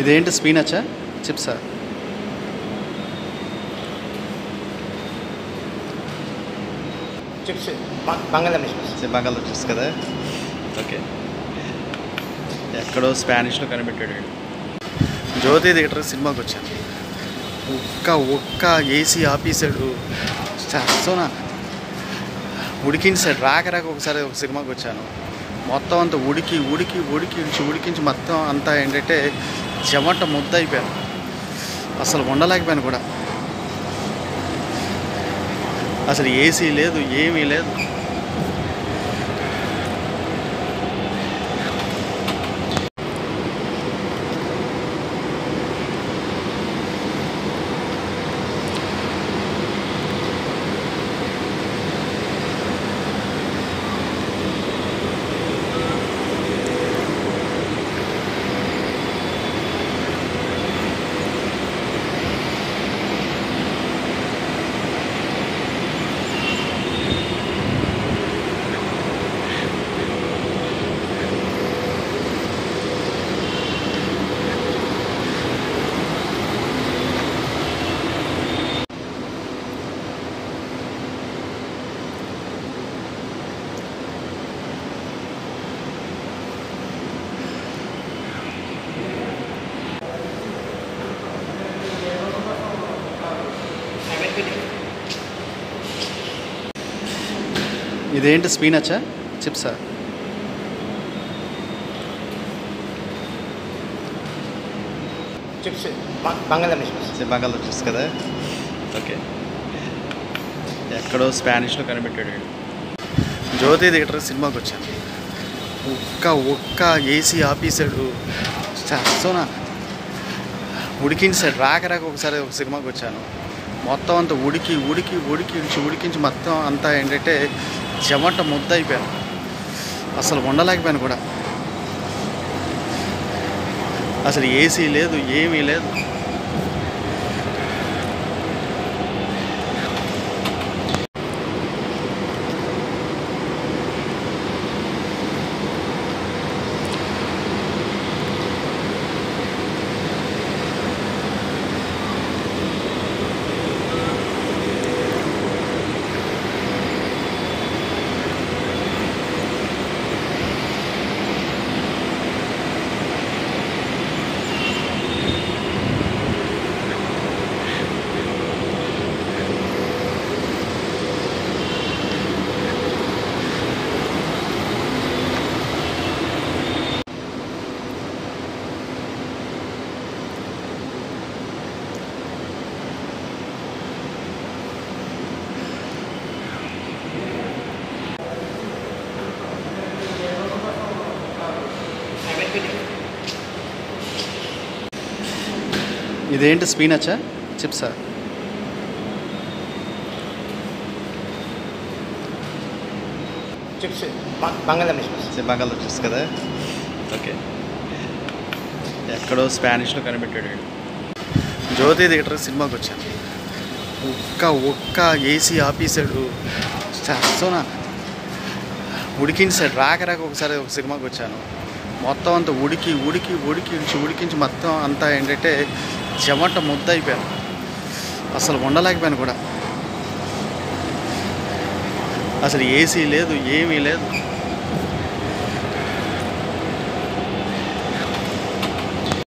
ఇదేంటి స్పీనచ్చా చిప్సా? చిప్స్ బంగాళదుంప చిప్స్. బంగాళదుంప చిప్స్ కదా. ఓకే, ఎక్కడో స్పానిష్లో కనిపెట్టాడు వీడు. జ్యోతి థియేటర్ సినిమాకి వచ్చాను. ఒక్క ఏసీ ఆపేసాడు. సోనా ఉడికించాడు. రాక ఒకసారి ఒక సినిమాకి వచ్చాను. మొత్తం అంతా ఉడికించి మొత్తం అంతా ఏంటంటే చెమట ముద్ద అయిపోయాను. అసలు ఉండలేకపోయాను కూడా. అసలు ఏసీ లేదు, ఏమీ లేదు. ఇదేంటి స్పీనచ్చా చిప్సా? చిప్స్ బంగాళదుంప చిప్స్. బంగాళదుంప చిప్స్ కదా. ఓకే, ఎక్కడో స్పానిష్లో కనిపెట్టాడు వీడు. జ్యోతి థియేటర్ సినిమాకి వచ్చాను. ఒక్క ఏసీ ఆపేసాడు. సోనా ఉడికించాడు. రాక ఒకసారి ఒక సినిమాకి వచ్చాను. మొత్తం అంతా ఉడికించి మొత్తం అంతా ఏంటంటే చెమట ముద్ద అయిపోయాను. అసలు ఉండలేకపోయాను కూడా. అసలు ఏసీ లేదు, ఏమీ లేదు. ఇదేంటి స్పీనచ్చా చిప్సా? చిప్స్ బంగాళదుంప చిప్స్. బంగాళదుంప చిప్స్ కదా. ఓకే, ఎక్కడో స్పానిష్లో కనిపెట్టాడు వీడు. జ్యోతి థియేటర్ సినిమాకి వచ్చాను. ఒక్క ఏసీ ఆపేసాడు. సోనా ఉడికించాడు. రాక ఒకసారి ఒక సినిమాకి వచ్చాను. మొత్తం అంతా ఉడికించి మొత్తం అంతా ఏంటంటే చెమట ముద్ద అయిపోయాను. అసలు ఉండలేకపోయాను కూడా. అసలు ఏసీ లేదు, ఏమీ లేదు.